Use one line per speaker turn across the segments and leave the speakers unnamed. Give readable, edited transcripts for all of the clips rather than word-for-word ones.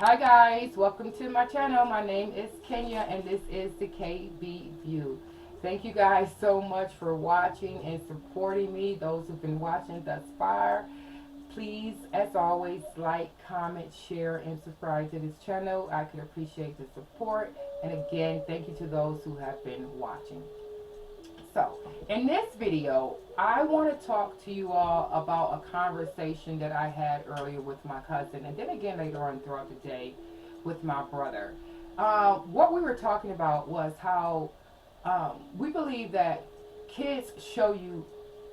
Hi guys, welcome to my channel. My name is Kenya and this is the KB View. Thank you guys so much for watching and supporting me. Those who've been watching thus far, please, as always, like, comment, share, and subscribe to this channel. I could appreciate the support. And again, thank you to those who have been watching. So, in this video, I want to talk to you all about a conversation that I had earlier with my cousin, and then again later on throughout the day with my brother. What we were talking about was how we believe that kids show you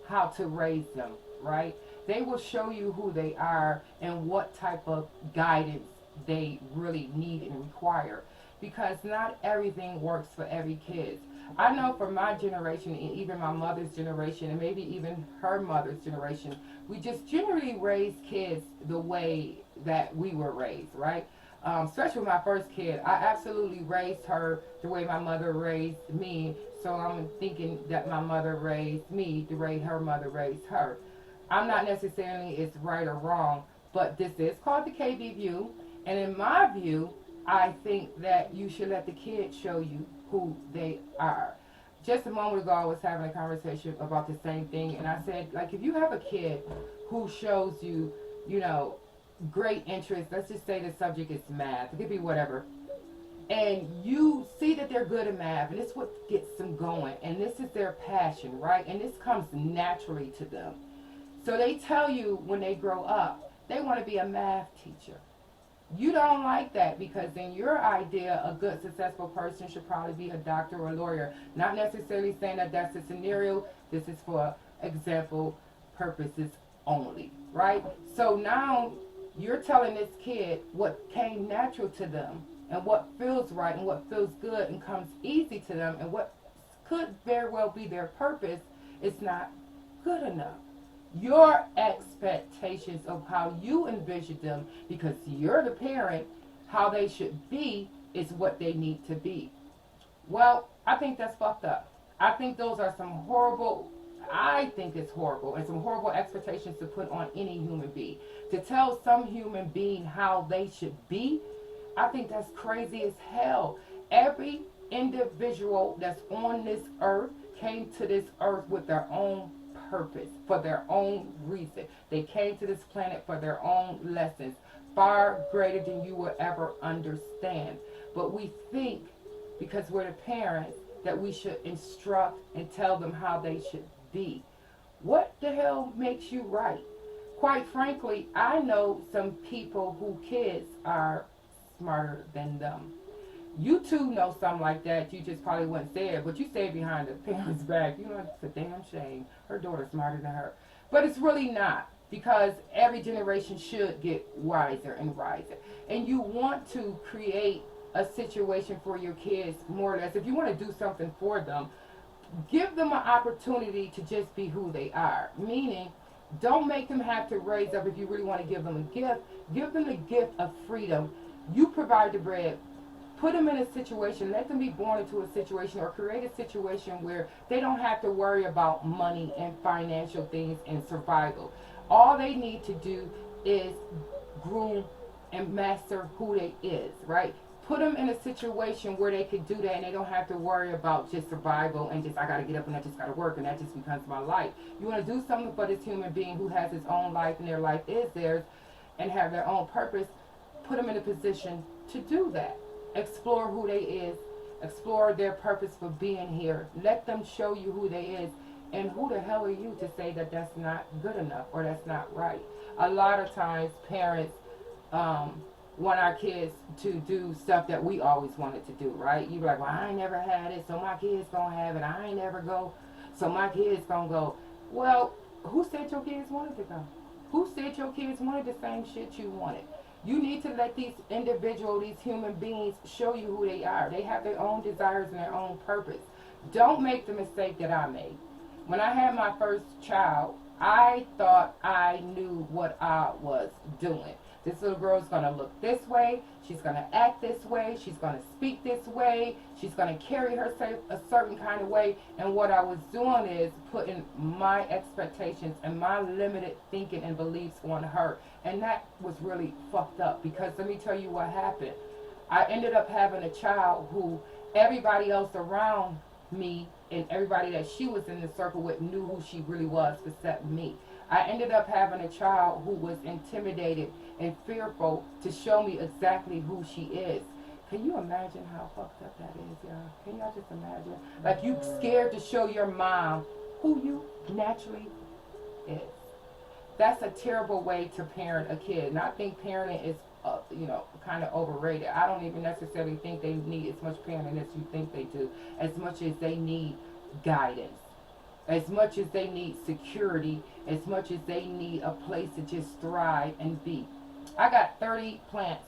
how to raise them, right? They will show you who they are and what type of guidance they really need and require, because not everything works for every kid. I know for my generation and even my mother's generation and maybe even her mother's generation, we just generally raise kids the way that we were raised, right? Especially with my first kid, I absolutely raised her the way my mother raised me. So I'm thinking that my mother raised me the way her mother raised her. I'm not necessarily it's right or wrong, but this is called the KB view. And in my view, I think that you should let the kid show you who they are. Just a moment ago, I was having a conversation about the same thing, and I said, like, if you have a kid who shows you, you know, great interest, let's just say the subject is math, it could be whatever, and you see that they're good at math, and it's what gets them going, and this is their passion, right? And this comes naturally to them. So they tell you when they grow up, they want to be a math teacher. You don't like that because in your idea, a good, successful person should probably be a doctor or a lawyer. Not necessarily saying that that's the scenario. This is for example purposes only, right? So now you're telling this kid what came natural to them and what feels right and what feels good and comes easy to them and what could very well be their purpose is not good enough. Your expectations of how you envision them, because you're the parent, how they should be is what they need to be. Well, I think that's fucked up. I think those are some horrible, I think it's horrible, and some horrible expectations to put on any human being. To tell some human being how they should be, I think that's crazy as hell. Every individual that's on this earth came to this earth with their own purpose, for their own reason. They came to this planet for their own lessons, far greater than you will ever understand. But we think, because we're the parents, that we should instruct and tell them how they should be. What the hell makes you right? Quite frankly, I know some people who kids are smarter than them. You too know something like that. You just probably wouldn't say it, but you say it behind the parents' back. You know, it's a damn shame. Her daughter's smarter than her. But it's really not, because every generation should get wiser and wiser. And you want to create a situation for your kids, more or less. If you want to do something for them, give them an opportunity to just be who they are. Meaning, don't make them have to raise up. If you really want to give them a gift, give them the gift of freedom. You provide the bread. Put them in a situation, let them be born into a situation or create a situation where they don't have to worry about money and financial things and survival. All they need to do is groom and master who they is, right? Put them in a situation where they could do that and they don't have to worry about just survival and just, I got to get up and I just got to work and that just becomes my life. You want to do something for this human being who has his own life and their life is theirs and have their own purpose. Put them in a position to do that. Explore who they is, explore their purpose for being here. Let them show you who they is, and who the hell are you to say that that's not good enough or that's not right? A lot of times parents want our kids to do stuff that we always wanted to do, right? You be like, well, I ain't never had it, so my kids gonna have it. I ain't never go, so my kids gonna go. Well, who said your kids wanted to go? Who said your kids wanted the same shit you wanted? You need to let these individuals, these human beings, show you who they are. They have their own desires and their own purpose. Don't make the mistake that I made. When I had my first child, I thought I knew what I was doing. This little girl is going to look this way. She's going to act this way. She's going to speak this way. She's going to carry herself a certain kind of way. And what I was doing is putting my expectations and my limited thinking and beliefs on her. And that was really fucked up, because let me tell you what happened. I ended up having a child who everybody else around me and everybody that she was in the circle with knew who she really was except me. I ended up having a child who was intimidated and fearful to show me exactly who she is. Can you imagine how fucked up that is, y'all? Can y'all just imagine? Like, you scared to show your mom who you naturally is. That's a terrible way to parent a kid. And I think parenting is, kind of overrated. I don't even necessarily think they need as much parenting as you think they do. As much as they need guidance. As much as they need security. As much as they need a place to just thrive and be. I got 30 plants,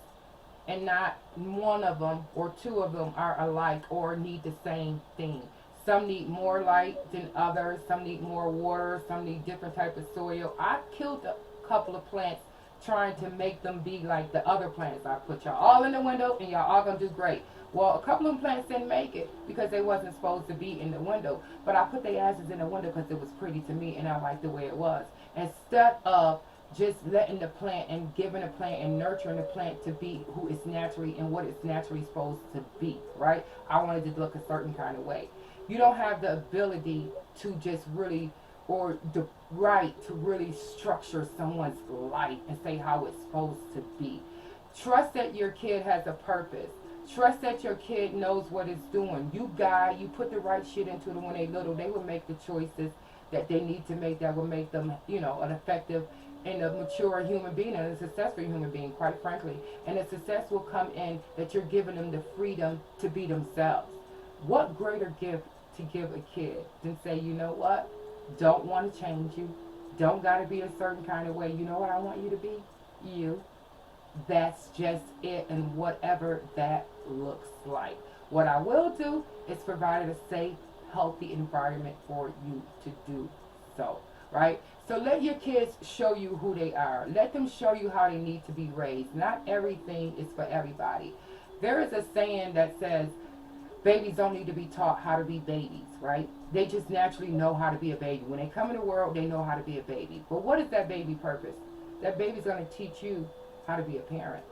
and not one of them or two of them are alike or need the same thing. Some need more light than others. Some need more water. Some need different type of soil. I killed a couple of plants trying to make them be like the other plants. I put y'all all in the window and y'all all gonna do great. Well, a couple of plants didn't make it because they wasn't supposed to be in the window. But I put their asses in the window because it was pretty to me and I liked the way it was. Instead of just letting the plant and giving the plant and nurturing the plant to be who it's naturally and what it's naturally supposed to be, right? I wanted to look a certain kind of way. You don't have the ability to just really, or the right to really structure someone's life and say how it's supposed to be. Trust that your kid has a purpose. Trust that your kid knows what it's doing. You guide, you put the right shit into them when they're little. They will make the choices that they need to make that will make them, an effective and a mature human being and a successful human being, quite frankly. And the success will come in that you're giving them the freedom to be themselves. What greater gift to give a kid than say, you know what? Don't want to change you. Don't got to be a certain kind of way. You know what I want you to be? You. That's just it, and whatever that looks like. What I will do is provide a safe, healthy environment for you to do so, right? So let your kids show you who they are. Let them show you how they need to be raised. Not everything is for everybody. There is a saying that says, babies don't need to be taught how to be babies, right? They just naturally know how to be a baby. When they come in the world, they know how to be a baby. But what is that baby purpose? That baby's going to teach you how to be a parent,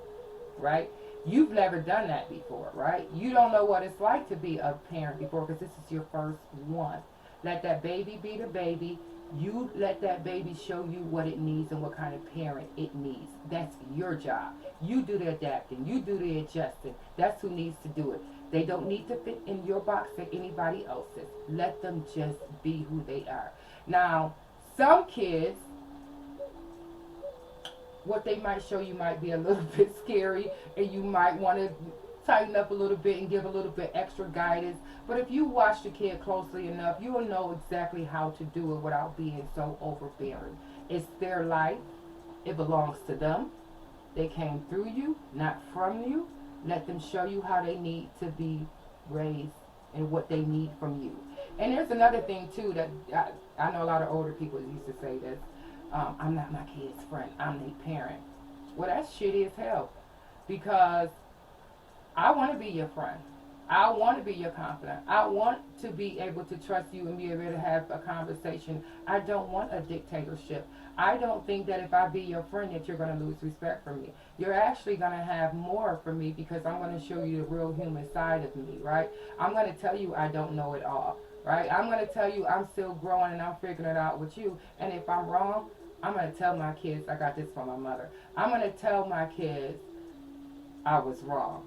right? You've never done that before, right? You don't know what it's like to be a parent before because this is your first one. Let that baby be the baby. You let that baby show you what it needs and what kind of parent it needs. That's your job. You do the adapting. You do the adjusting. That's who needs to do it. They don't need to fit in your box or anybody else's. Let them just be who they are. Now, some kids, what they might show you might be a little bit scary, and you might want to tighten up a little bit and give a little bit extra guidance. But if you watch the kid closely enough, you will know exactly how to do it without being so overbearing. It's their life. It belongs to them. They came through you, not from you. Let them show you how they need to be raised and what they need from you. And there's another thing, too, that I know a lot of older people used to say this. I'm not my kid's friend. I'm their parent. Well, that's shitty as hell. Because I want to be your friend. I want to be your confidant. I want to be able to trust you and be able to have a conversation. I don't want a dictatorship. I don't think that if I be your friend that you're going to lose respect for me. You're actually going to have more from me because I'm going to show you the real human side of me, right? I'm going to tell you I don't know it all, right? I'm going to tell you I'm still growing and I'm figuring it out with you. And if I'm wrong, I'm going to tell my kids, I got this from my mother. I'm going to tell my kids I was wrong.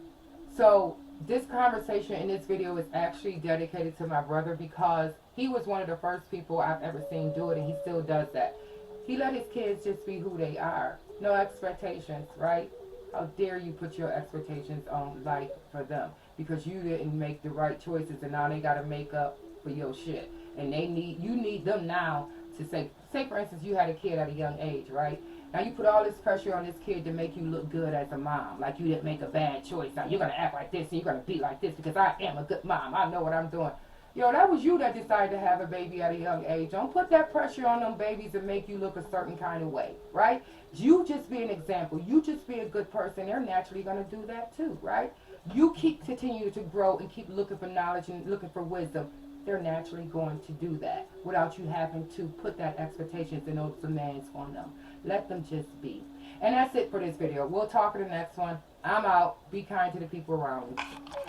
So this conversation in this video is actually dedicated to my brother because he was one of the first people I've ever seen do it, and he still does that. He let his kids just be who they are. No expectations, right? How dare you put your expectations on life for them because you didn't make the right choices and now they got to make up for your shit. And you need them now to say for instance, you had a kid at a young age, right? Now you put all this pressure on this kid to make you look good as a mom, like you didn't make a bad choice. Now you're going to act like this and you're going to be like this because I am a good mom. I know what I'm doing. Yo, that was you that decided to have a baby at a young age. Don't put that pressure on them babies and make you look a certain kind of way, right? You just be an example. You just be a good person. They're naturally going to do that too, right? You keep continue to grow and keep looking for knowledge and looking for wisdom. They're naturally going to do that without you having to put that expectations and those demands on them. Let them just be. And that's it for this video. We'll talk in the next one. I'm out. Be kind to the people around you.